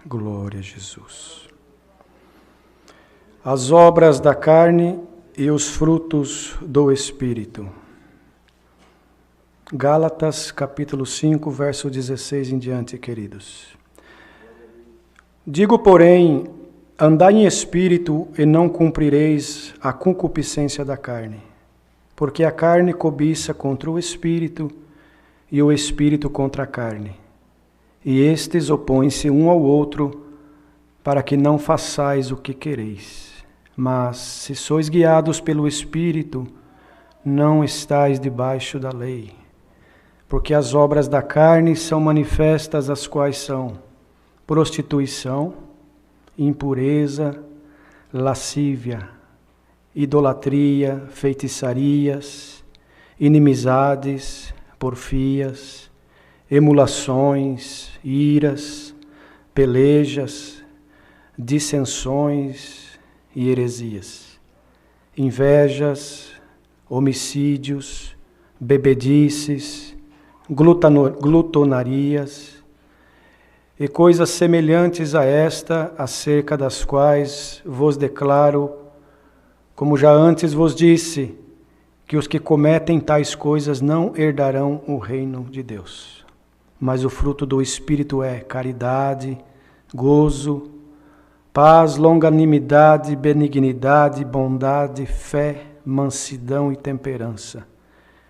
Glória a Jesus. As obras da carne e os frutos do Espírito. Gálatas, capítulo 5, verso 16 em diante, queridos. Digo, porém, andai em espírito e não cumprireis a concupiscência da carne, porque a carne cobiça contra o espírito e o espírito contra a carne. E estes opõem-se um ao outro, para que não façais o que quereis. Mas, se sois guiados pelo Espírito, não estáis debaixo da lei. Porque as obras da carne são manifestas, as quais são prostituição, impureza, lascívia, idolatria, feitiçarias, inimizades, porfias, emulações, iras, pelejas, dissensões e heresias, invejas, homicídios, bebedices, glutonarias e coisas semelhantes a esta, acerca das quais vos declaro, como já antes vos disse, que os que cometem tais coisas não herdarão o reino de Deus. Mas o fruto do Espírito é caridade, gozo, paz, longanimidade, benignidade, bondade, fé, mansidão e temperança.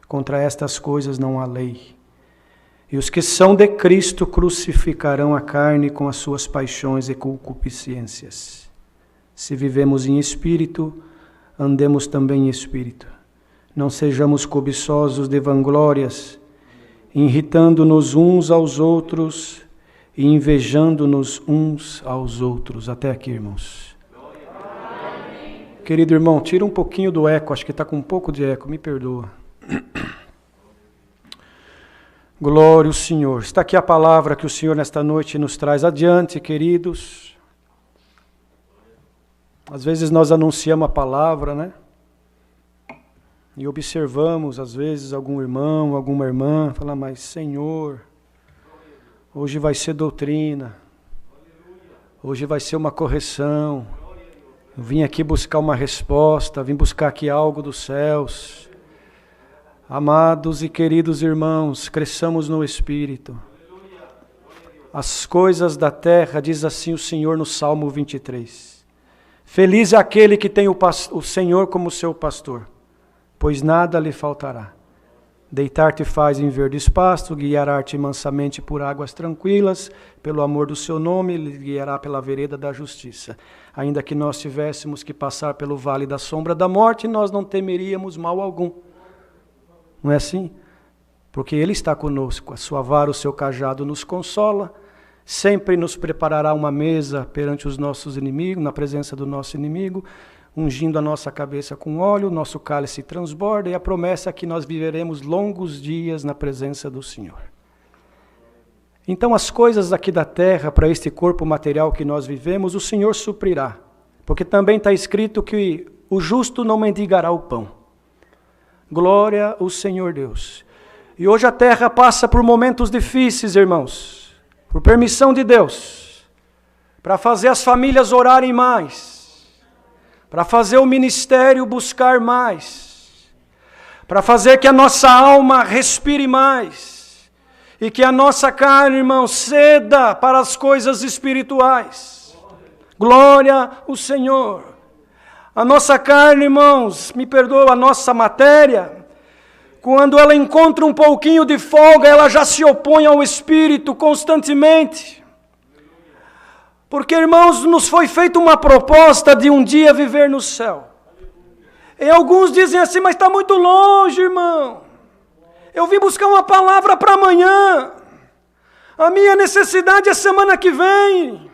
Contra estas coisas não há lei. E os que são de Cristo crucificarão a carne com as suas paixões e concupiscências. Se vivemos em espírito, andemos também em espírito. Não sejamos cobiçosos de vanglórias, irritando-nos uns aos outros e invejando-nos uns aos outros. Até aqui, irmãos. Amém. Querido irmão, tira um pouquinho do eco, acho que está com um pouco de eco, me perdoa. Glória ao Senhor. Está aqui a palavra que o Senhor nesta noite nos traz adiante, queridos. Às vezes nós anunciamos a palavra, né? E observamos, às vezes, algum irmão, alguma irmã, falar, mas Senhor, hoje vai ser doutrina, hoje vai ser uma correção, eu vim aqui buscar uma resposta, vim buscar aqui algo dos céus. Amados e queridos irmãos, cresçamos no Espírito. As coisas da terra, diz assim o Senhor no Salmo 23. Feliz é aquele que tem o Senhor como seu pastor, pois nada lhe faltará. Deitar-te faz em verdes pastos, guiará-te mansamente por águas tranquilas, pelo amor do seu nome, lhe guiará pela vereda da justiça. Ainda que nós tivéssemos que passar pelo vale da sombra da morte, nós não temeríamos mal algum. Não é assim? Porque Ele está conosco, a sua vara, o seu cajado nos consola, sempre nos preparará uma mesa perante os nossos inimigos, na presença do nosso inimigo, ungindo a nossa cabeça com óleo, nosso cálice transborda, e a promessa é que nós viveremos longos dias na presença do Senhor. Então as coisas aqui da terra, para este corpo material que nós vivemos, o Senhor suprirá, porque também está escrito que o justo não mendigará o pão. Glória ao Senhor Deus. E hoje a terra passa por momentos difíceis, irmãos, por permissão de Deus, para fazer as famílias orarem mais, para fazer o ministério buscar mais, para fazer que a nossa alma respire mais, e que a nossa carne, irmão, ceda para as coisas espirituais. Glória ao Senhor. A nossa carne, irmãos, me perdoa, a nossa matéria, quando ela encontra um pouquinho de folga, ela já se opõe ao Espírito constantemente. Porque, irmãos, nos foi feita uma proposta de um dia viver no céu. E alguns dizem assim, mas está muito longe, irmão. Eu vim buscar uma palavra para amanhã. A minha necessidade é semana que vem.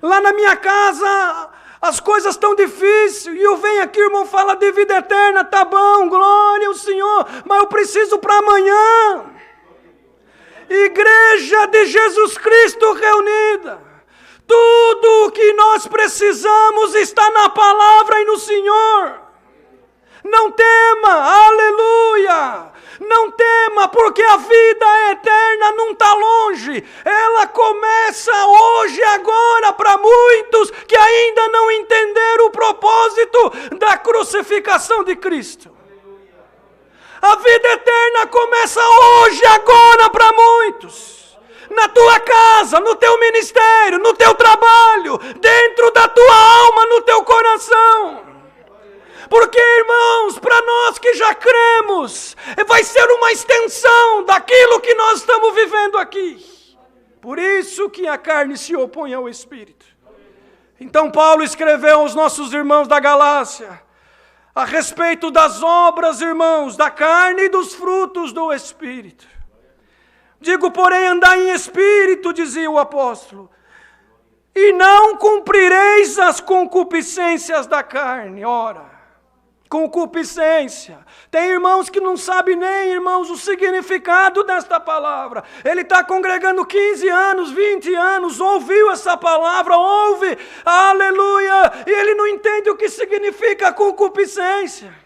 Lá na minha casa, as coisas estão difíceis. E eu venho aqui, irmão, fala de vida eterna. Tá bom, glória ao Senhor. Mas eu preciso para amanhã. Igreja de Jesus Cristo reunida. Tudo o que nós precisamos está na palavra e no Senhor. Não tema, aleluia! Não tema, porque a vida eterna não está longe. Ela começa hoje, agora, para muitos que ainda não entenderam o propósito da crucificação de Cristo. A vida eterna começa hoje, agora, para muitos. Na tua casa, no teu ministério, no teu trabalho, dentro da tua alma, no teu coração. Porque, irmãos, para nós que já cremos, vai ser uma extensão daquilo que nós estamos vivendo aqui. Por isso que a carne se opõe ao Espírito. Então Paulo escreveu aos nossos irmãos da Galácia, a respeito das obras, irmãos, da carne e dos frutos do Espírito. Digo, porém, andai em Espírito, dizia o apóstolo, e não cumprireis as concupiscências da carne. Ora, concupiscência. Tem irmãos que não sabem nem, irmãos, o significado desta palavra. Ele está congregando 15 anos, 20 anos, ouviu essa palavra, ouve, aleluia, e ele não entende o que significa concupiscência.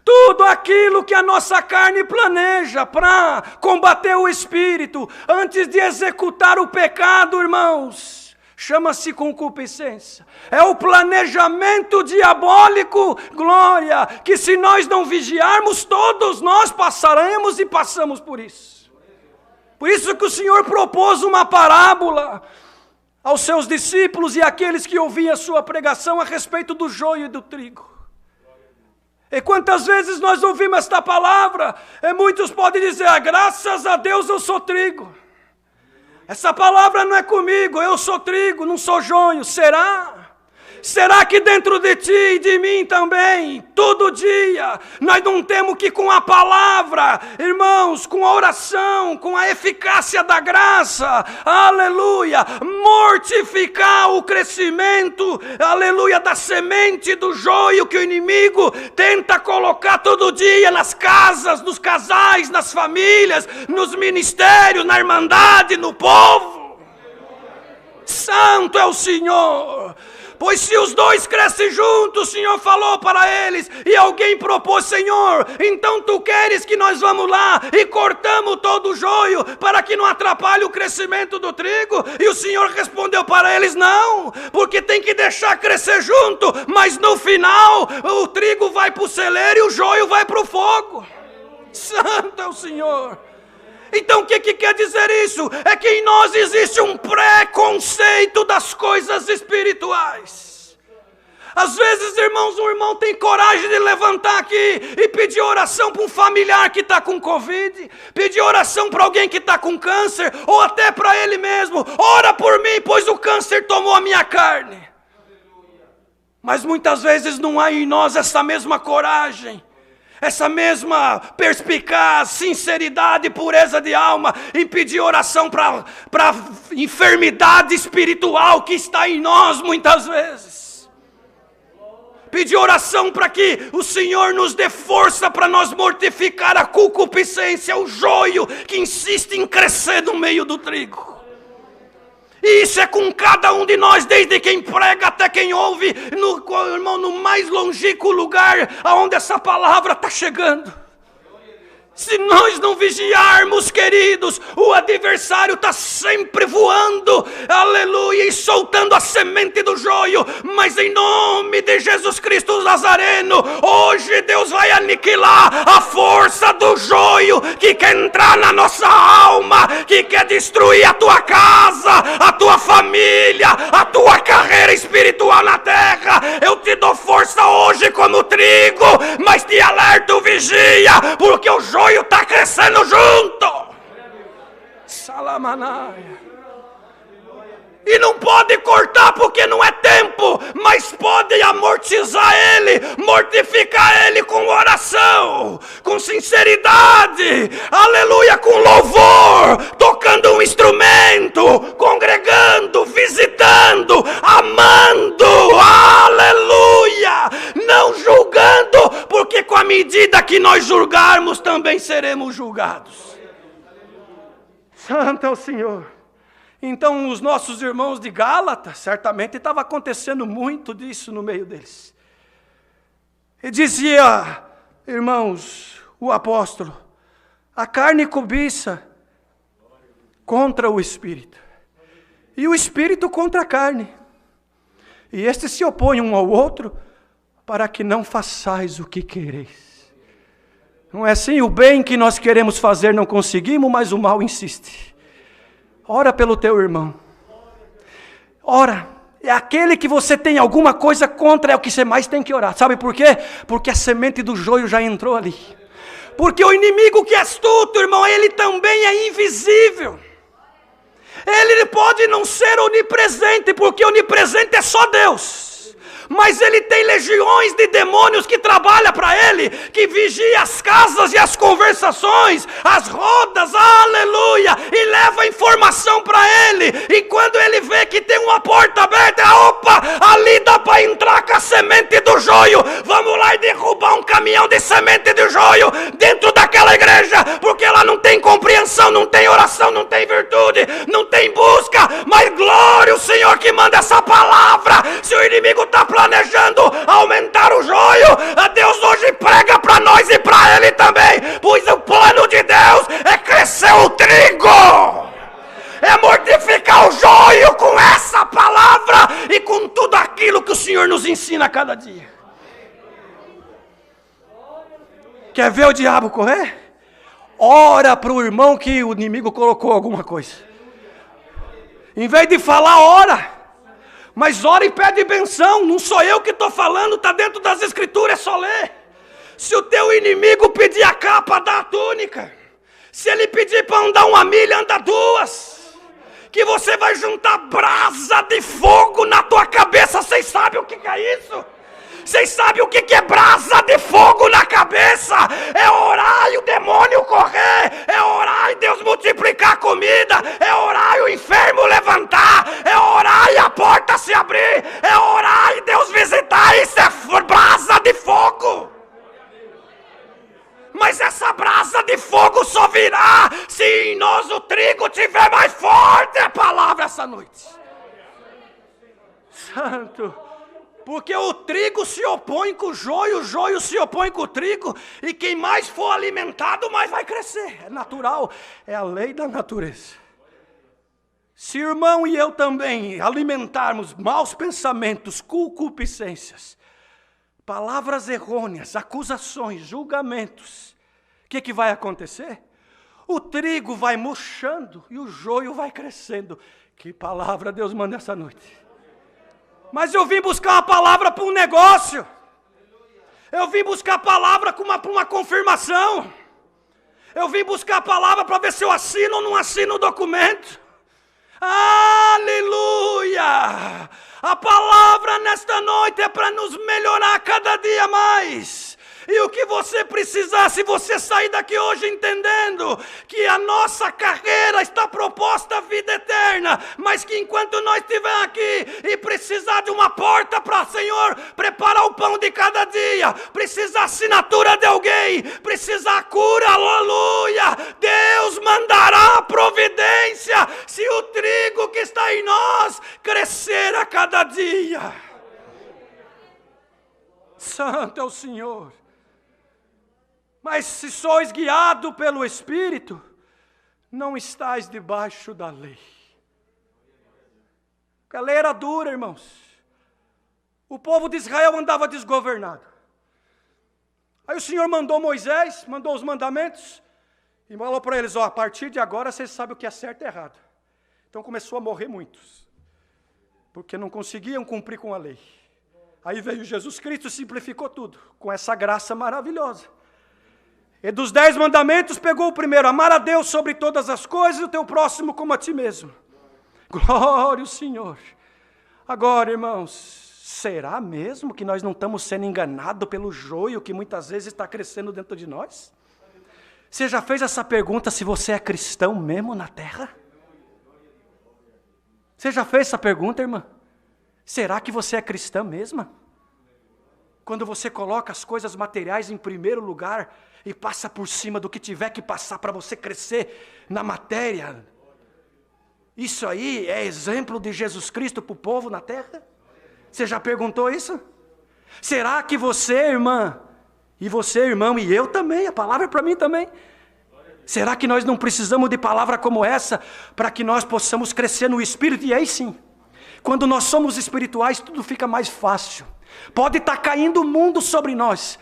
Tudo aquilo que a nossa carne planeja para combater o Espírito, antes de executar o pecado, irmãos, chama-se concupiscência. É o planejamento diabólico, glória, que se nós não vigiarmos, todos nós passaremos e passamos por isso. Por isso que o Senhor propôs uma parábola aos seus discípulos e àqueles que ouviam a sua pregação a respeito do joio e do trigo. E quantas vezes nós ouvimos esta palavra, e muitos podem dizer, graças a Deus eu sou trigo. Essa palavra não é comigo, eu sou trigo, não sou joio. Será? Será que dentro de ti e de mim também, todo dia, nós não temos que com a palavra, irmãos, com a oração, com a eficácia da graça, aleluia, mortificar o crescimento, aleluia, da semente do joio que o inimigo tenta colocar todo dia nas casas, nos casais, nas famílias, nos ministérios, na irmandade, no povo. Santo é o Senhor. Pois se os dois crescem juntos, o Senhor falou para eles, e alguém propôs, Senhor, então tu queres que nós vamos lá e cortamos todo o joio para que não atrapalhe o crescimento do trigo? E o Senhor respondeu para eles, não, porque tem que deixar crescer junto, mas no final o trigo vai para o celeiro e o joio vai para o fogo. Santo é o Senhor. Então o que quer dizer isso? É que em nós existe um preconceito das coisas espirituais. Às vezes, irmãos, um irmão tem coragem de levantar aqui e pedir oração para um familiar que está com Covid, pedir oração para alguém que está com câncer, ou até para ele mesmo. Ora por mim, pois o câncer tomou a minha carne. Mas muitas vezes não há em nós essa mesma coragem, essa mesma perspicaz, sinceridade, pureza de alma, em pedir oração para a enfermidade espiritual que está em nós muitas vezes. Pedir oração para que o Senhor nos dê força para nós mortificar a concupiscência, o joio que insiste em crescer no meio do trigo. E isso é com cada um de nós, desde quem prega até quem ouve, no mais longínquo lugar aonde essa palavra está chegando. Se nós não vigiarmos, queridos, o adversário está sempre voando, aleluia, e soltando a semente do joio. Mas em nome de Jesus Cristo Nazareno, hoje Deus vai aniquilar a força do joio que quer entrar na nossa alma, que quer destruir a tua casa, a tua família, a tua carreira espiritual na terra. Eu te dou força hoje como trigo, mas te alerto, vigia, porque o joio está crescendo junto. Salamanaia. E não pode cortar porque não é tempo, mas pode amortizar ele, mortificar ele com oração, com sinceridade, aleluia, com louvor, tocando um instrumento, congregando, visitando, amando, aleluia, não julgando, porque com a medida que nós julgarmos também seremos julgados. Santo é o Senhor. Então os nossos irmãos de Gálatas, certamente estava acontecendo muito disso no meio deles. E dizia, irmãos, o apóstolo, a carne cobiça contra o Espírito, e o Espírito contra a carne. E estes se opõem um ao outro, para que não façais o que quereis. Não é assim? O bem que nós queremos fazer não conseguimos, mas o mal insiste. Ora pelo teu irmão. Ora, é aquele que você tem alguma coisa contra, é o que você mais tem que orar. Sabe por quê? Porque a semente do joio já entrou ali. Porque o inimigo que é astuto, irmão, ele também é invisível. Ele pode não ser onipresente, porque onipresente é só Deus. Mas ele tem legiões de demônios que trabalham para ele, que vigia as casas e as conversações, as rodas, aleluia, e leva informação para ele. E quando ele vê que tem uma porta aberta, opa, ali dá para entrar com a semente do joio. Vamos lá e derrubar um caminhão de semente de joio dentro daquela igreja, porque ela não tem compreensão, não tem oração, não tem virtude, não tem busca. Mas glória ao Senhor que manda essa palavra. Se o inimigo está planejando aumentar o joio, a Deus hoje prega para nós e para ele também, pois o plano de Deus é crescer o trigo, é mortificar o joio com essa palavra e com tudo aquilo que o Senhor nos ensina a cada dia. Quer ver o diabo correr? Ora para o irmão que o inimigo colocou alguma coisa. Em vez de falar, ora. Mas ora e pede benção, não sou eu que estou falando, está dentro das escrituras, é só ler. Se o teu inimigo pedir a capa, dá a túnica. Se ele pedir para andar 1 milha, anda 2. Que você vai juntar brasa de fogo na tua cabeça, vocês sabem o que é isso? Vocês sabem o que é brasa de fogo na cabeça? É orar e o demônio correr. É orar e Deus multiplicar a comida. É orar e o enfermo levantar. É orar e a porta se abrir. É orar e Deus visitar. Isso é brasa de fogo. Mas essa brasa de fogo só virá se em nós o trigo tiver mais forte. É a palavra essa noite. Santo. Porque o trigo se opõe com o joio se opõe com o trigo, e quem mais for alimentado, mais vai crescer. É natural, é a lei da natureza. Se o irmão e eu também alimentarmos maus pensamentos, concupiscências, palavras errôneas, acusações, julgamentos, o que vai acontecer? O trigo vai murchando e o joio vai crescendo. Que palavra Deus manda essa noite. Mas eu vim buscar uma palavra para um negócio. Eu vim buscar a palavra para uma confirmação. Eu vim buscar a palavra para ver se eu assino ou não assino o documento. Aleluia! A palavra nesta noite é para nos melhorar cada dia mais. E o que você precisar, se você sair daqui hoje entendendo que a nossa carreira está proposta à vida eterna, mas que enquanto nós estivermos aqui e precisar de uma porta para, Senhor, preparar o pão de cada dia, precisar assinatura de alguém, precisar cura, aleluia, Deus mandará a providência se o trigo que está em nós crescer a cada dia. Santo é o Senhor. Mas se sois guiado pelo Espírito, não estáis debaixo da lei. A lei era dura, irmãos. O povo de Israel andava desgovernado. Aí o Senhor mandou Moisés, mandou os mandamentos, e falou para eles, a partir de agora vocês sabem o que é certo e errado. Então começou a morrer muitos, porque não conseguiam cumprir com a lei. Aí veio Jesus Cristo e simplificou tudo, com essa graça maravilhosa. E dos 10 mandamentos pegou o primeiro, amar a Deus sobre todas as coisas e o teu próximo como a ti mesmo. Glória ao Senhor. Agora, irmãos, será mesmo que nós não estamos sendo enganados pelo joio que muitas vezes está crescendo dentro de nós? Você já fez essa pergunta se você é cristão mesmo na terra? Você já fez essa pergunta, irmã? Será que você é cristã mesmo? Quando você coloca as coisas materiais em primeiro lugar e passa por cima do que tiver que passar para você crescer na matéria. Isso aí é exemplo de Jesus Cristo para o povo na terra? Você já perguntou isso? Será que você, irmã, e você, irmão, e eu também, a palavra é para mim também. Será que nós não precisamos de palavra como essa para que nós possamos crescer no Espírito? E aí sim, quando nós somos espirituais, tudo fica mais fácil. Pode estar caindo o mundo sobre nós,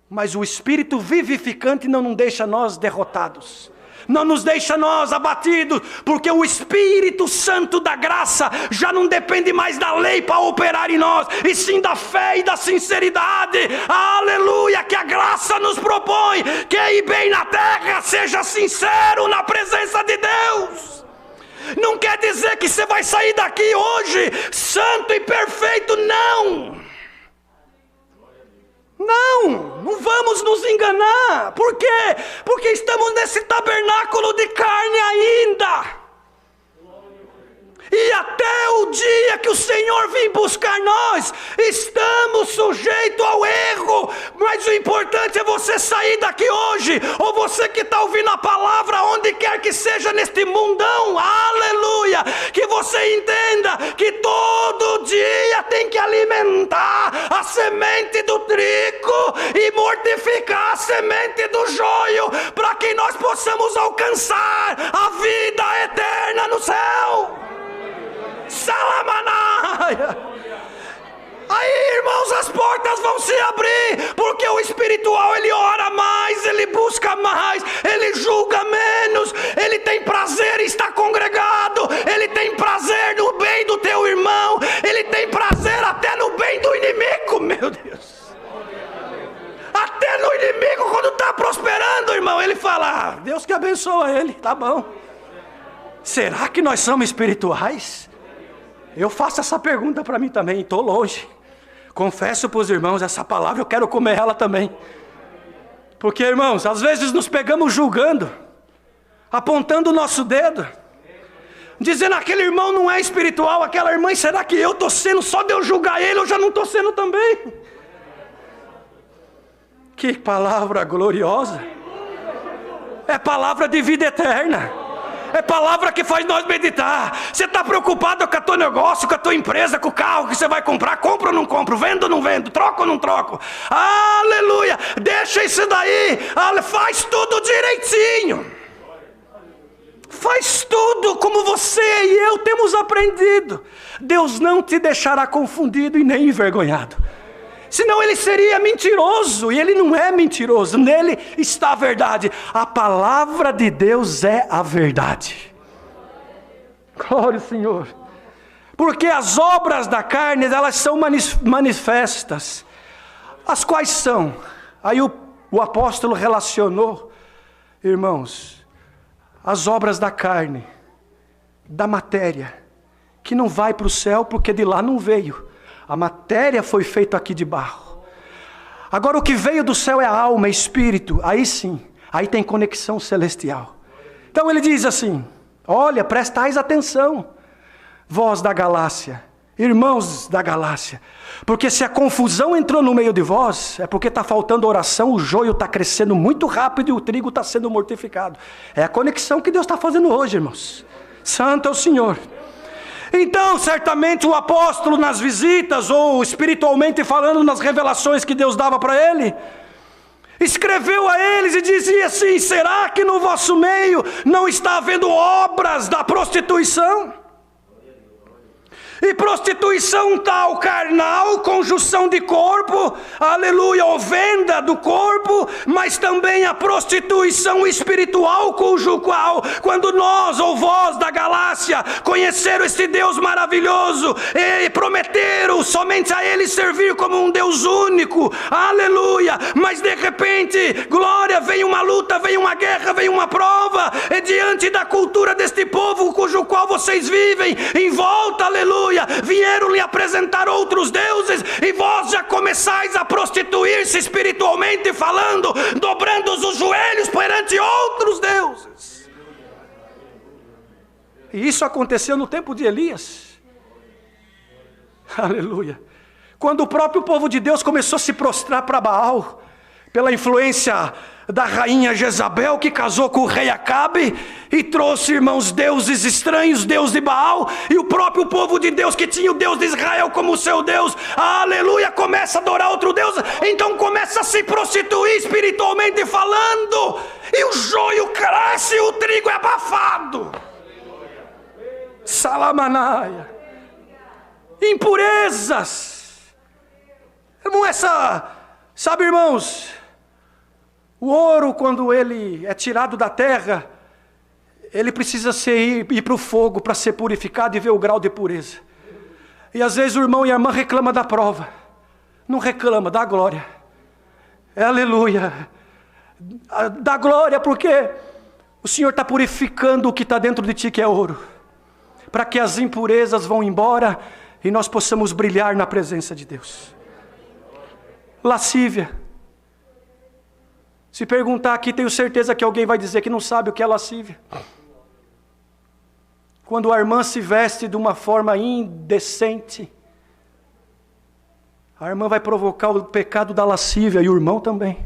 mas o Espírito vivificante não nos deixa nós derrotados. Não nos deixa nós abatidos, porque o Espírito Santo da graça já não depende mais da lei para operar em nós, e sim da fé e da sinceridade. Aleluia, que a graça nos propõe, que ir bem na terra, seja sincero na presença de Deus. Não quer dizer que você vai sair daqui hoje santo e perfeito, não. Não vamos nos enganar. Por quê? Porque estamos nesse tabernáculo de carne ainda. E até o dia que o Senhor vir buscar nós, estamos sujeitos ao erro. Mas o importante é você sair daqui hoje, ou você que está ouvindo a palavra, onde quer que seja neste mundão, aleluia, que você entenda que todo dia tem que alimentar a semente do trigo e mortificar a semente do joio, para que nós possamos alcançar a vida eterna no céu. Salamanaia. Aí, irmãos, as portas vão se abrir, porque o espiritual, ele ora mais, ele busca mais, ele julga menos, ele tem prazer em estar congregado, ele tem prazer no bem do teu irmão, ele tem prazer até no bem do inimigo, meu Deus. Até no inimigo, quando está prosperando, irmão, ele fala, Deus que abençoa ele, tá bom. Será que nós somos espirituais? Eu faço essa pergunta para mim também, estou longe. Confesso para os irmãos, essa palavra eu quero comer ela também. Porque, irmãos, às vezes nos pegamos julgando, apontando o nosso dedo, dizendo aquele irmão não é espiritual, aquela irmã, será que eu estou sendo, só de eu julgar ele, eu já não estou sendo também? Que palavra gloriosa! É palavra de vida eterna. É palavra que faz nós meditar. Você está preocupado com o teu negócio, com a tua empresa, com o carro que você vai comprar, compro ou não compro, vendo ou não vendo, troco ou não troco. Aleluia, deixa isso daí, faz tudo direitinho. Faz tudo como você e eu temos aprendido. Deus não te deixará confundido e nem envergonhado. Senão ele seria mentiroso, e ele não é mentiroso, nele está a verdade. A palavra de Deus é a verdade. Glória ao Senhor. Porque as obras da carne, elas são manifestas. As quais são? Aí o apóstolo relacionou, irmãos, as obras da carne, da matéria, que não vai para o céu porque de lá não veio. A matéria foi feita aqui de barro. Agora o que veio do céu é a alma, é espírito. Aí sim, aí tem conexão celestial. Então ele diz assim, olha, prestais atenção, vós da Galácia, irmãos da Galácia. Porque se a confusão entrou no meio de vós, é porque está faltando oração, o joio está crescendo muito rápido e o trigo está sendo mortificado. É a conexão que Deus está fazendo hoje, irmãos. Santo é o Senhor. Então, certamente o apóstolo nas visitas, ou espiritualmente falando nas revelações que Deus dava para ele, escreveu a eles e dizia assim, será que no vosso meio não está havendo obras da prostituição? E prostituição tal carnal, conjunção de corpo, aleluia, ou venda do corpo, mas também a prostituição espiritual, cujo qual, quando nós ou vós da Galácia conheceram este Deus maravilhoso e prometeram somente a Ele servir como um Deus único, aleluia, mas de repente, glória, vem uma luta, vem uma guerra, vem uma prova, e diante da cultura deste povo, cujo qual vocês vivem, em volta, aleluia, vieram lhe apresentar outros deuses, e vós já começais a prostituir-se espiritualmente falando, dobrando os joelhos perante outros deuses. E isso aconteceu no tempo de Elias. Aleluia. Quando o próprio povo de Deus começou a se prostrar para Baal, pela influência da rainha Jezabel, que casou com o rei Acabe, e trouxe, irmãos, deuses estranhos, Deus de Baal, e o próprio povo de Deus, que tinha o Deus de Israel como seu Deus, aleluia, começa a adorar outro Deus, então começa a se prostituir espiritualmente falando, e o joio cresce e o trigo é abafado. Salamanaia. Impurezas. Irmão, sabe, irmãos, o ouro, quando ele é tirado da terra, ele precisa ir para o fogo para ser purificado e ver o grau de pureza. E às vezes o irmão e a irmã reclamam da prova. Não reclama, dá glória. Aleluia. Dá glória, porque o Senhor está purificando o que está dentro de ti, que é ouro, para que as impurezas vão embora e nós possamos brilhar na presença de Deus. Lascívia. Se perguntar aqui, tenho certeza que alguém vai dizer que não sabe o que é lascívia. Quando a irmã se veste de uma forma indecente, a irmã vai provocar o pecado da lascívia, e o irmão também.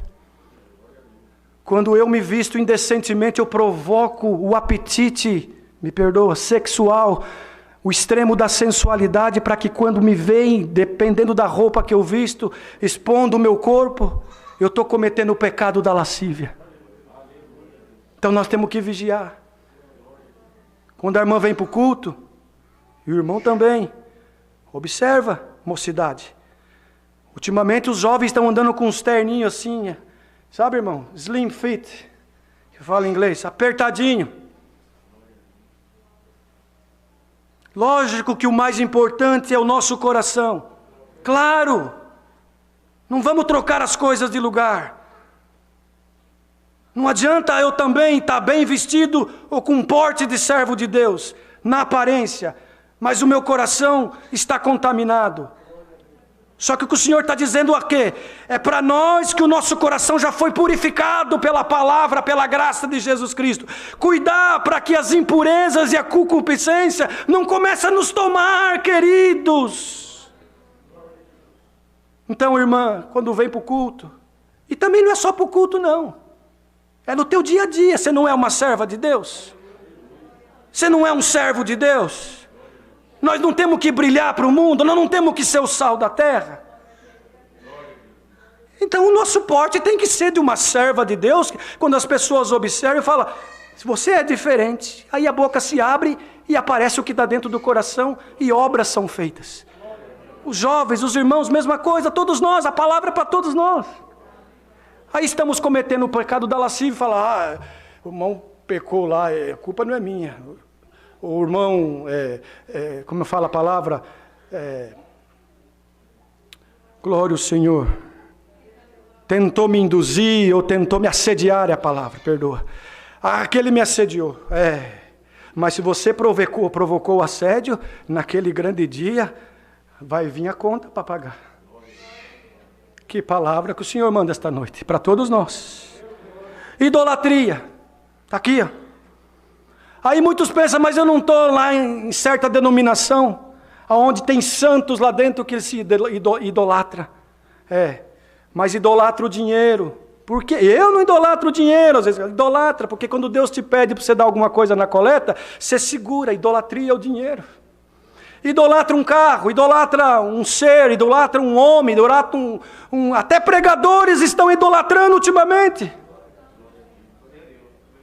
Quando eu me visto indecentemente, eu provoco o apetite, me perdoa, sexual, o extremo da sensualidade, para que quando me veem, dependendo da roupa que eu visto, expondo o meu corpo, eu estou cometendo o pecado da lascívia. Então nós temos que vigiar. Quando a irmã vem para o culto, e o irmão também, observa, mocidade. Ultimamente os jovens estão andando com uns terninhos assim, sabe, irmão? Slim fit, que fala em inglês, apertadinho. Lógico que o mais importante é o nosso coração. Claro, não vamos trocar as coisas de lugar. Não adianta eu também estar bem vestido ou com um porte de servo de Deus, na aparência, mas o meu coração está contaminado. Só que o que o Senhor está dizendo aqui é para nós que o nosso coração já foi purificado pela palavra, pela graça de Jesus Cristo. Cuidar para que as impurezas e a concupiscência não comecem a nos tomar, queridos. Então, irmã, quando vem para o culto, e também não é só para o culto não, é no teu dia a dia. Você não é uma serva de Deus? Você não é um servo de Deus? Nós não temos que brilhar para o mundo, nós não temos que ser o sal da terra. Então o nosso porte tem que ser de uma serva de Deus, quando as pessoas observam e falam, se você é diferente, aí a boca se abre e aparece o que está dentro do coração e obras são feitas. Os jovens, os irmãos, mesma coisa, todos nós, a palavra é para todos nós. Aí estamos cometendo o pecado da lascívia e falam, o irmão pecou lá, a culpa não é minha. O irmão, como eu falo a palavra, glória ao Senhor, tentou me induzir ou tentou me assediar, é a palavra, perdoa. Aquele me assediou, mas se você provocou o assédio, naquele grande dia, vai vir a conta para pagar. Que palavra que o Senhor manda esta noite, para todos nós. Idolatria, está aqui, ó. Aí muitos pensam, mas eu não estou lá em certa denominação, onde tem santos lá dentro que se idolatra. Mas idolatra o dinheiro. Porque eu não idolatro o dinheiro, às vezes idolatra, porque quando Deus te pede para você dar alguma coisa na coleta, você segura, idolatria é o dinheiro. Idolatra um carro, idolatra um ser, idolatra um homem, idolatra até pregadores estão idolatrando ultimamente.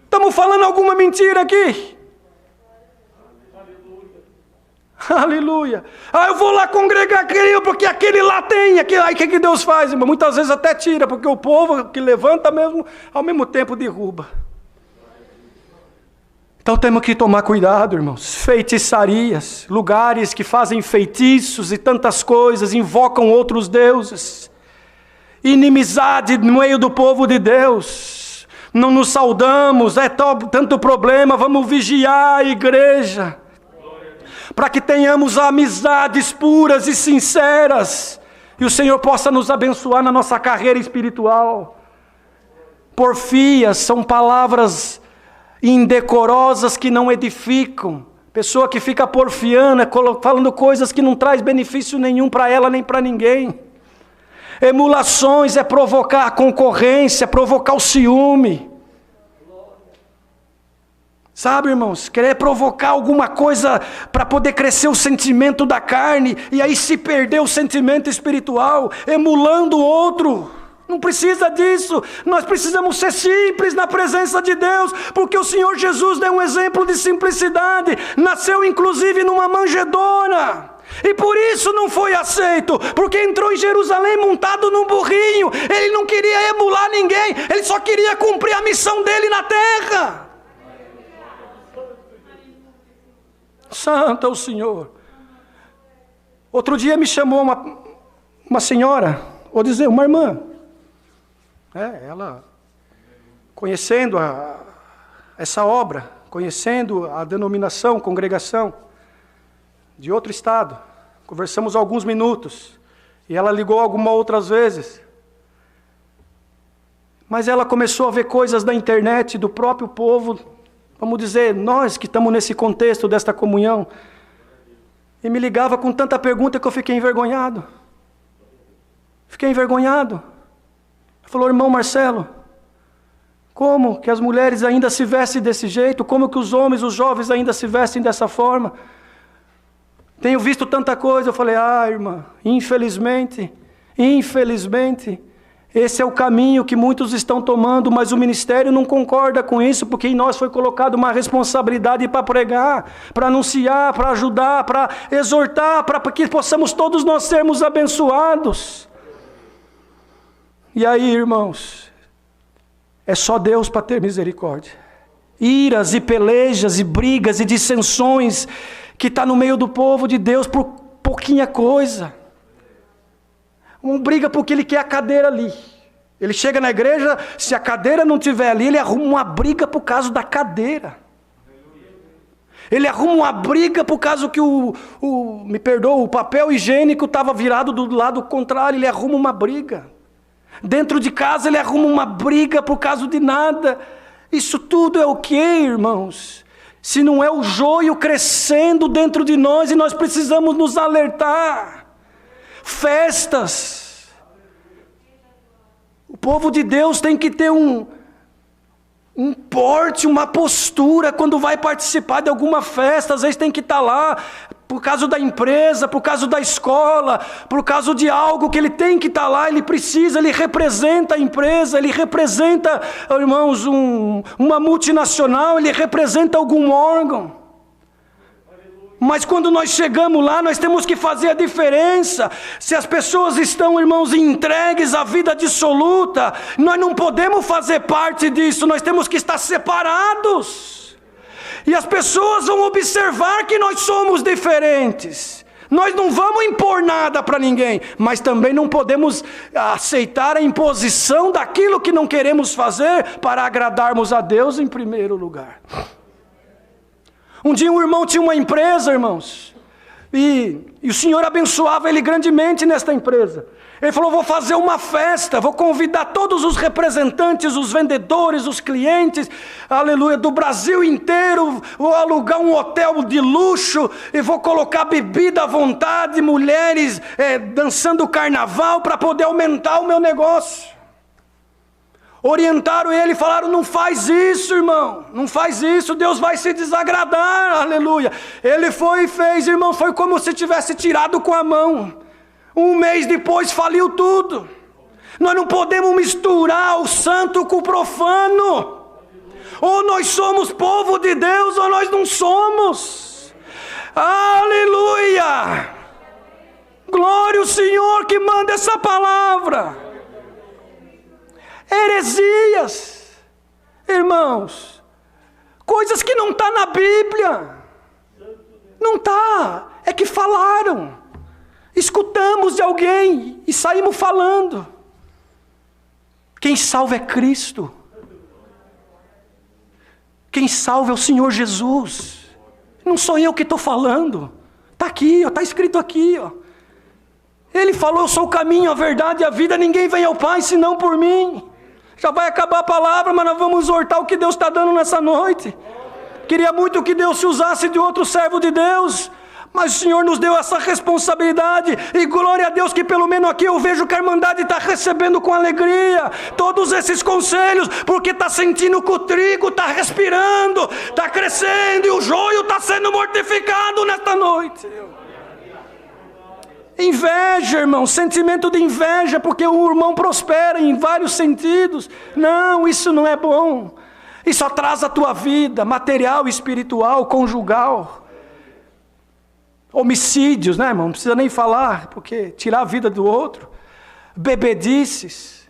Estamos falando alguma mentira aqui? Aleluia. Eu vou lá congregar aquele, porque aquele lá tem. Aí o que Deus faz, irmão? Muitas vezes até tira, porque o povo que levanta mesmo, ao mesmo tempo derruba. Então temos que tomar cuidado, irmãos. Feitiçarias, lugares que fazem feitiços e tantas coisas, invocam outros deuses. Inimizade no meio do povo de Deus. Não nos saudamos, tanto problema, vamos vigiar a igreja, para que tenhamos amizades puras e sinceras, e o Senhor possa nos abençoar na nossa carreira espiritual. Porfias são palavras indecorosas que não edificam, pessoa que fica porfiando, falando coisas que não traz benefício nenhum para ela nem para ninguém. Emulações é provocar a concorrência, provocar o ciúme. Sabe, irmãos, querer provocar alguma coisa para poder crescer o sentimento da carne, e aí se perder o sentimento espiritual, emulando o outro. Não precisa disso. Nós precisamos ser simples na presença de Deus, porque o Senhor Jesus deu um exemplo de simplicidade. Nasceu inclusive numa manjedoura. E por isso não foi aceito, porque entrou em Jerusalém montado num burrinho. Ele não queria emular ninguém, ele só queria cumprir a missão dele na terra. Santo é o Senhor. Outro dia me chamou uma senhora, vou dizer, uma irmã. Ela, conhecendo essa obra, conhecendo a denominação, congregação, de outro estado, conversamos alguns minutos, e ela ligou algumas outras vezes, mas ela começou a ver coisas da internet, do próprio povo, vamos dizer, nós que estamos nesse contexto desta comunhão, e me ligava com tanta pergunta que eu fiquei envergonhado. Ela falou, irmão Marcelo, como que as mulheres ainda se vestem desse jeito? Como que os homens, os jovens ainda se vestem dessa forma? Tenho visto tanta coisa. Eu falei, irmã, infelizmente, esse é o caminho que muitos estão tomando, mas o ministério não concorda com isso, porque em nós foi colocada uma responsabilidade para pregar, para anunciar, para ajudar, para exortar, para que possamos todos nós sermos abençoados. E aí, irmãos, é só Deus para ter misericórdia. Iras e pelejas e brigas e dissensões que está no meio do povo de Deus por pouquinha coisa. Um briga porque ele quer a cadeira ali. Ele chega na igreja, se a cadeira não estiver ali, ele arruma uma briga por causa da cadeira. Ele arruma uma briga por causa que me perdoa, o papel higiênico estava virado do lado contrário, ele arruma uma briga. Dentro de casa ele arruma uma briga por causa de nada. Isso tudo é o quê, irmãos? Se não é o joio crescendo dentro de nós, e nós precisamos nos alertar. Festas. O povo de Deus tem que ter um porte, uma postura quando vai participar de alguma festa. Às vezes tem que estar lá por causa da empresa, por causa da escola, por causa de algo que ele tem que estar lá, ele precisa, ele representa a empresa, ele representa, irmãos, uma multinacional, ele representa algum órgão. Mas quando nós chegamos lá, nós temos que fazer a diferença. Se as pessoas estão, irmãos, entregues à vida dissoluta, nós não podemos fazer parte disso, nós temos que estar separados. E as pessoas vão observar que nós somos diferentes. Nós não vamos impor nada para ninguém, mas também não podemos aceitar a imposição daquilo que não queremos fazer para agradarmos a Deus em primeiro lugar. Um dia um irmão tinha uma empresa, irmãos, e o Senhor abençoava ele grandemente nesta empresa. Ele falou, vou fazer uma festa, vou convidar todos os representantes, os vendedores, os clientes, aleluia, do Brasil inteiro, vou alugar um hotel de luxo, e vou colocar bebida à vontade, mulheres dançando carnaval, para poder aumentar o meu negócio. Orientaram ele e falaram, não faz isso, irmão, não faz isso, Deus vai se desagradar, aleluia. Ele foi e fez, irmão, foi como se tivesse tirado com a mão. Um mês depois faliu tudo. Nós não podemos misturar o santo com o profano. Ou nós somos povo de Deus ou nós não somos. Aleluia! Glória ao Senhor que manda essa palavra. Heresias, irmãos, coisas que não está na Bíblia. Não está, é que falaram. Escutamos de alguém e saímos falando. Quem salva é Cristo. Quem salva é o Senhor Jesus. Não sou eu que estou falando. Está aqui, está escrito aqui. Ó. Ele falou, eu sou o caminho, a verdade e a vida. Ninguém vem ao Pai senão por mim. Já vai acabar a palavra, mas nós vamos exortar o que Deus está dando nessa noite. Queria muito que Deus se usasse de outro servo de Deus. Mas o Senhor nos deu essa responsabilidade, e glória a Deus que pelo menos aqui eu vejo que a Irmandade está recebendo com alegria todos esses conselhos, porque está sentindo que o trigo está respirando, está crescendo, e o joio está sendo mortificado nesta noite. Inveja, irmão, sentimento de inveja, porque o irmão prospera em vários sentidos. Não, isso não é bom. Isso atrasa a tua vida, material, espiritual, conjugal. Homicídios, né, irmão? Não precisa nem falar, porque tirar a vida do outro. Bebedices.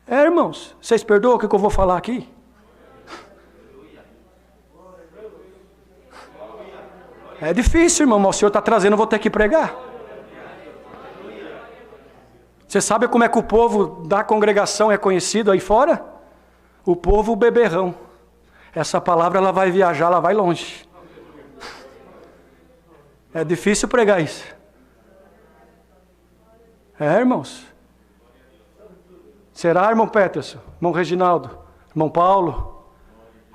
Irmãos, vocês perdoam o que eu vou falar aqui? É difícil, irmão, mas o Senhor está trazendo, eu vou ter que pregar. Você sabe como é que o povo da congregação é conhecido aí fora? O povo beberrão. Essa palavra ela vai viajar, ela vai longe. É difícil pregar isso. Irmãos. Será, irmão Peterson, irmão Reginaldo, irmão Paulo,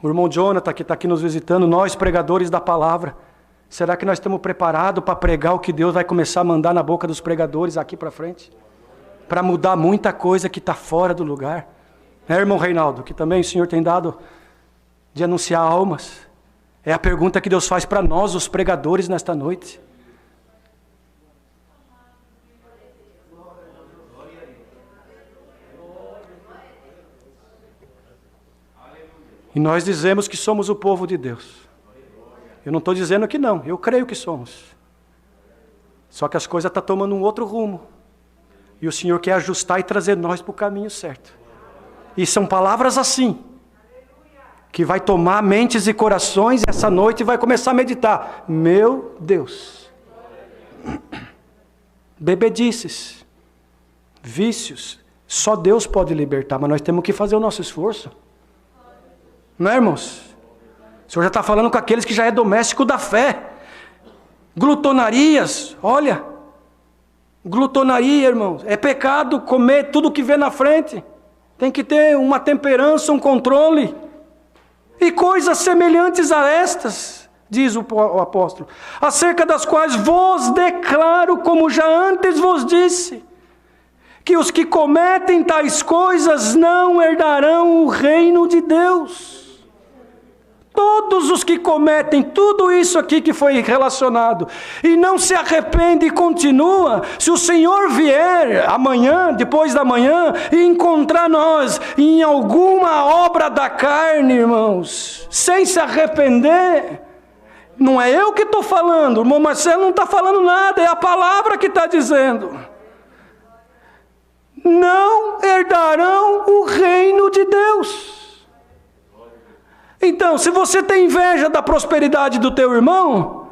o irmão Jonathan que está aqui nos visitando, nós pregadores da palavra, será que nós estamos preparados para pregar o que Deus vai começar a mandar na boca dos pregadores aqui para frente? Para mudar muita coisa que está fora do lugar. Irmão Reinaldo, que também o Senhor tem dado de anunciar almas. É a pergunta que Deus faz para nós, os pregadores, nesta noite. E nós dizemos que somos o povo de Deus. Eu não estou dizendo que não, eu creio que somos. Só que as coisas estão tomando um outro rumo. E o Senhor quer ajustar e trazer nós para o caminho certo. E são palavras assim, que vai tomar mentes e corações essa noite e vai começar a meditar. Meu Deus. Bebedices, vícios, só Deus pode libertar, mas nós temos que fazer o nosso esforço. Não é, irmãos? O Senhor já está falando com aqueles que já é doméstico da fé. Glutonarias, olha. Glutonaria, irmãos, é pecado comer tudo que vê na frente. Tem que ter uma temperança, um controle. E coisas semelhantes a estas, diz o apóstolo, acerca das quais vos declaro, como já antes vos disse, que os que cometem tais coisas não herdarão o reino de Deus. Todos os que cometem tudo isso aqui que foi relacionado e não se arrepende e continua, se o Senhor vier amanhã, depois da manhã, e encontrar nós em alguma obra da carne, irmãos, sem se arrepender, não é eu que estou falando, o irmão Marcelo não está falando nada, é a palavra que está dizendo. Não herdarão o reino de Deus. Então, se você tem inveja da prosperidade do teu irmão,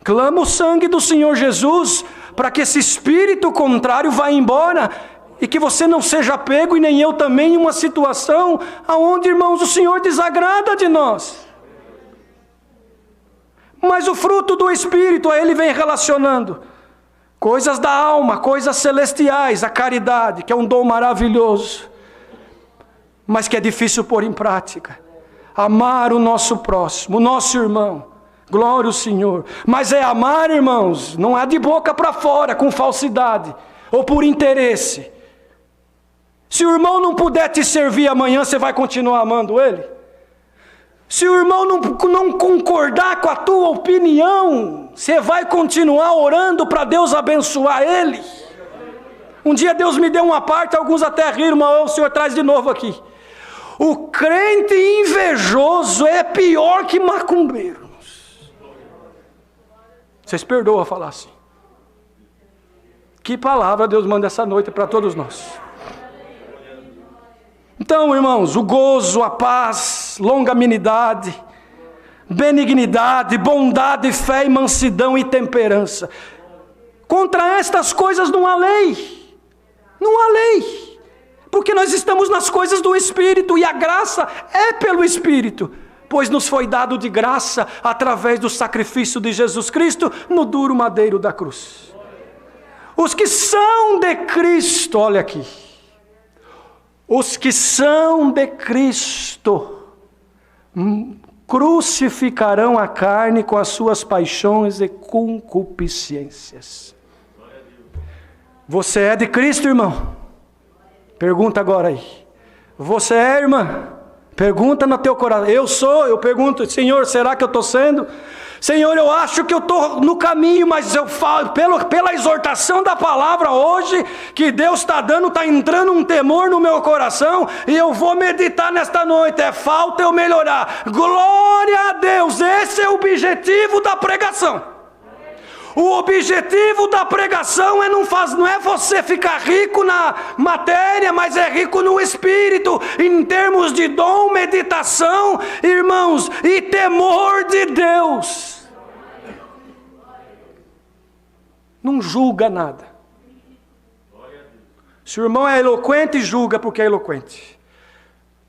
clama o sangue do Senhor Jesus, para que esse espírito contrário vá embora, e que você não seja pego, e nem eu também, em uma situação onde, irmãos, o Senhor desagrada de nós. Mas o fruto do Espírito, a ele vem relacionando coisas da alma, coisas celestiais, a caridade, que é um dom maravilhoso, mas que é difícil pôr em prática. Amar o nosso próximo, o nosso irmão, glória ao Senhor. Mas é amar, irmãos, não é de boca para fora, com falsidade, ou por interesse. Se o irmão não puder te servir amanhã, você vai continuar amando ele? Se o irmão não concordar com a tua opinião, você vai continuar orando para Deus abençoar ele? Um dia Deus me deu uma parte, alguns até riram, mas o Senhor traz de novo aqui. O crente invejoso é pior que macumbeiro. Vocês perdoam falar assim. Que palavra Deus manda essa noite para todos nós. Então, irmãos, o gozo, a paz, longanimidade, benignidade, bondade, fé e mansidão e temperança. Contra estas coisas não há lei. Não há lei. Porque nós estamos nas coisas do Espírito, e a graça é pelo Espírito, pois nos foi dado de graça através do sacrifício de Jesus Cristo no duro madeiro da cruz. Os que são de Cristo, olha aqui, os que são de Cristo, crucificarão a carne com as suas paixões e concupiscências. Você é de Cristo, irmão? Pergunta agora aí. Você é, irmã? Pergunta no teu coração. Eu sou, eu pergunto, Senhor, será que eu estou sendo? Senhor, eu acho que eu estou no caminho, mas eu falo, pela exortação da palavra hoje, que Deus está dando, está entrando um temor no meu coração, e eu vou meditar nesta noite, falta eu melhorar. Glória a Deus, esse é o objetivo da pregação. O objetivo da pregação não é você ficar rico na matéria, mas é rico no espírito, em termos de dom, meditação, irmãos, e temor de Deus. Não julga nada. Se o irmão é eloquente, julga porque é eloquente.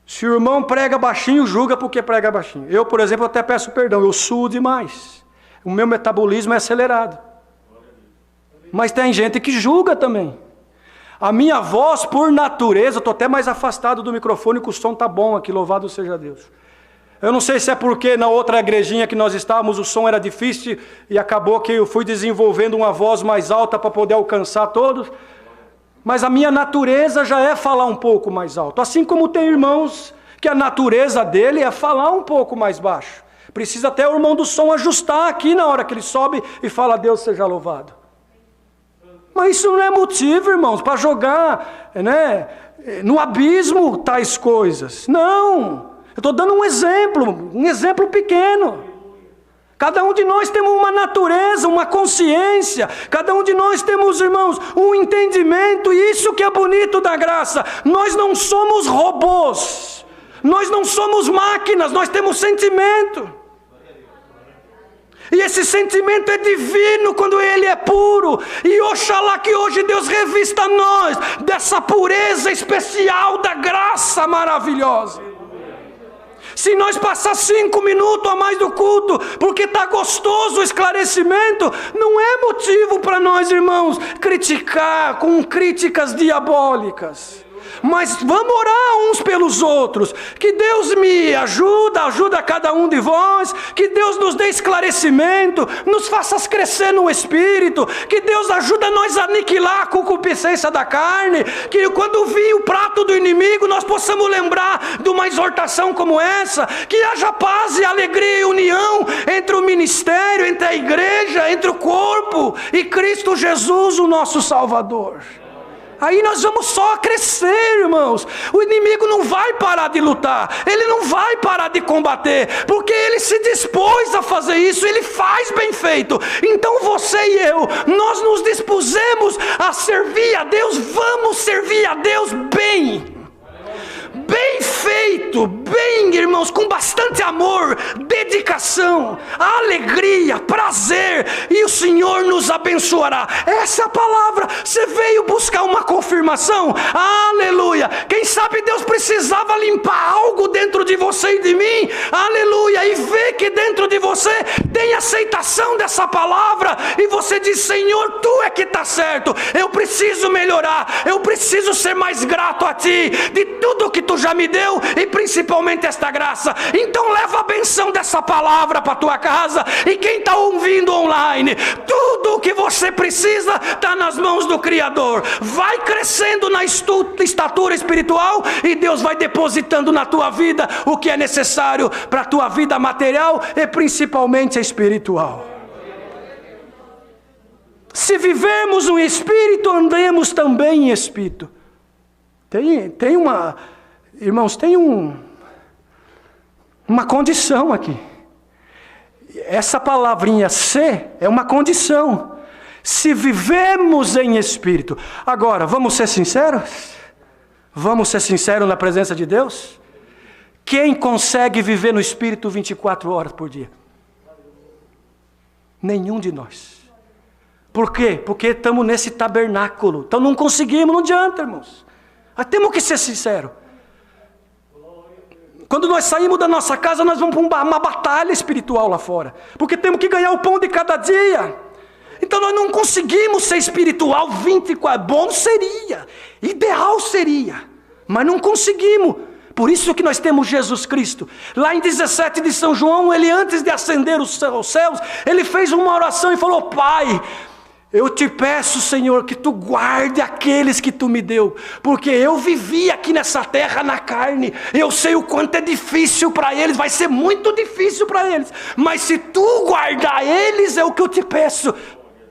Se o irmão prega baixinho, julga porque prega baixinho. Eu, por exemplo, até peço perdão, eu suo demais. O meu metabolismo é acelerado. Mas tem gente que julga também. A minha voz, por natureza, estou até mais afastado do microfone, que o som está bom aqui, louvado seja Deus. Eu não sei se é porque na outra igrejinha que nós estávamos, o som era difícil, e acabou que eu fui desenvolvendo uma voz mais alta para poder alcançar todos. Mas a minha natureza já é falar um pouco mais alto. Assim como tem irmãos que a natureza dele é falar um pouco mais baixo. Precisa até o irmão do som ajustar aqui na hora que ele sobe e fala, Deus seja louvado. Mas isso não é motivo, irmãos, para jogar, né, no abismo tais coisas. Não, eu estou dando um exemplo pequeno. Cada um de nós temos uma natureza, uma consciência. Cada um de nós temos, irmãos, um entendimento. E isso que é bonito da graça. Nós não somos robôs. Nós não somos máquinas, nós temos sentimento. E esse sentimento é divino quando ele é puro. E oxalá que hoje Deus revista nós dessa pureza especial da graça maravilhosa. Se nós passar 5 minutos a mais do culto, porque está gostoso o esclarecimento, não é motivo para nós, irmãos, criticar com críticas diabólicas. Mas vamos orar uns pelos outros, que Deus me ajuda cada um de vós, que Deus nos dê esclarecimento, nos faça crescer no Espírito, que Deus ajuda nós a aniquilar a concupiscência da carne, que quando vir o prato do inimigo, nós possamos lembrar de uma exortação como essa, que haja paz e alegria e união entre o ministério, entre a igreja, entre o corpo e Cristo Jesus, o nosso Salvador. Aí nós vamos só crescer, irmãos. O inimigo não vai parar de lutar, ele não vai parar de combater, porque ele se dispôs a fazer isso, ele faz bem feito. Então você e eu, nós nos dispusemos a servir a Deus, vamos servir a Deus bem. Bem feito, bem, irmãos, com bastante amor, dedicação, alegria, prazer, e o Senhor nos abençoará. Essa é a palavra. Você veio buscar uma confirmação? Aleluia. Quem sabe Deus precisava limpar algo dentro de você e de mim? Aleluia. E ver que dentro de você tem aceitação dessa palavra, e você diz, Senhor, Tu é que está certo, eu preciso melhorar, eu preciso ser mais grato a Ti, de tudo que Tu já me deu, e principalmente esta graça. Então leva a benção dessa palavra para a tua casa, e quem está ouvindo online, tudo o que você precisa está nas mãos do Criador. Vai crescendo na estatura espiritual, e Deus vai depositando na tua vida o que é necessário para a tua vida material e principalmente espiritual. Se vivermos no Espírito, andemos também em Espírito. Tem uma... Irmãos, tem uma condição aqui. Essa palavrinha ser é uma condição. Se vivemos em Espírito. Agora, vamos ser sinceros? Vamos ser sinceros na presença de Deus? Quem consegue viver no Espírito 24 horas por dia? Nenhum de nós. Por quê? Porque estamos nesse tabernáculo. Então não conseguimos, não adianta, irmãos. Mas temos que ser sinceros. Quando nós saímos da nossa casa, nós vamos para uma batalha espiritual lá fora. Porque temos que ganhar o pão de cada dia. Então nós não conseguimos ser espiritual 24. Bom seria, ideal seria, mas não conseguimos. Por isso que nós temos Jesus Cristo. Lá em 17 de São João, ele antes de ascender aos céus, ele fez uma oração e falou: Pai, eu te peço, Senhor, que tu guarde aqueles que tu me deu, porque eu vivi aqui nessa terra na carne, eu sei o quanto é difícil para eles, vai ser muito difícil para eles, mas se tu guardar eles, é o que eu te peço,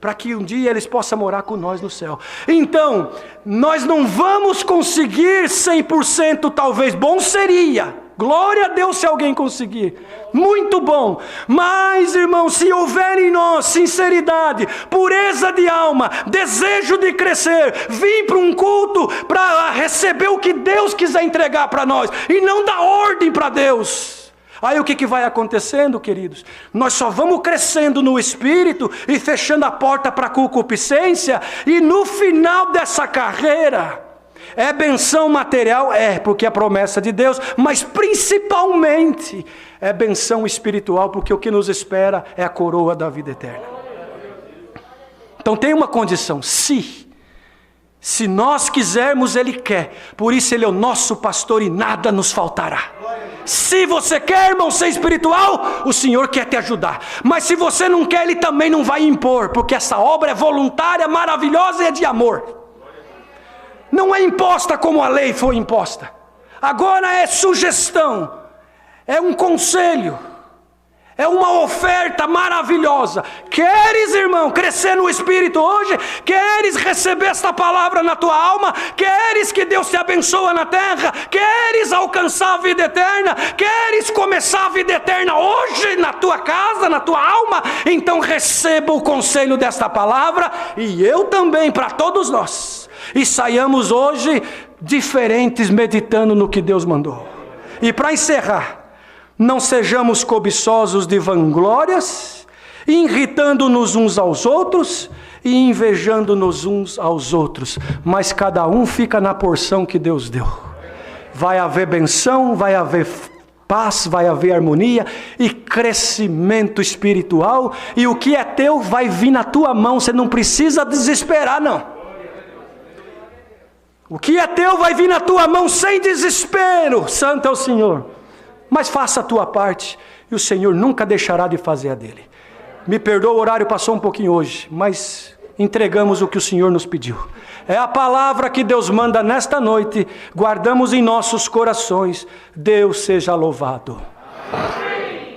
para que um dia eles possam morar com nós no céu. Então, nós não vamos conseguir 100%, talvez, bom seria, glória a Deus se alguém conseguir, muito bom, mas irmão, se houver em nós sinceridade, pureza de alma, desejo de crescer, vir para um culto para receber o que Deus quiser entregar para nós, e não dar ordem para Deus. Aí o que vai acontecendo, queridos? Nós só vamos crescendo no Espírito e fechando a porta para a concupiscência, e no final dessa carreira, é benção material? É, porque é a promessa de Deus, mas principalmente é benção espiritual, porque o que nos espera é a coroa da vida eterna. Então tem uma condição: se nós quisermos, Ele quer, por isso Ele é o nosso pastor e nada nos faltará. Se você quer, irmão, ser espiritual, o Senhor quer te ajudar. Mas se você não quer, Ele também não vai impor, porque essa obra é voluntária, maravilhosa e é de amor. Não é imposta como a lei foi imposta. Agora é sugestão, é um conselho, é uma oferta maravilhosa. Queres, irmão, crescer no Espírito hoje? Queres receber esta palavra na tua alma? Queres que Deus te abençoe na terra? Queres alcançar a vida eterna? Queres começar a vida eterna hoje na tua casa, na tua alma? Então receba o conselho desta palavra, e eu também, para todos nós, e saiamos hoje diferentes, meditando no que Deus mandou. E para encerrar, não sejamos cobiçosos de vanglórias, irritando-nos uns aos outros e invejando-nos uns aos outros, mas cada um fica na porção que Deus deu. Vai haver benção, vai haver paz, vai haver harmonia e crescimento espiritual, e o que é teu vai vir na tua mão, você não precisa desesperar, não. O que é teu vai vir na tua mão sem desespero. Santo é o Senhor. Mas faça a tua parte, e o Senhor nunca deixará de fazer a dele. Me perdoa, o horário passou um pouquinho hoje, mas entregamos o que o Senhor nos pediu. É a palavra que Deus manda nesta noite, guardamos em nossos corações. Deus seja louvado.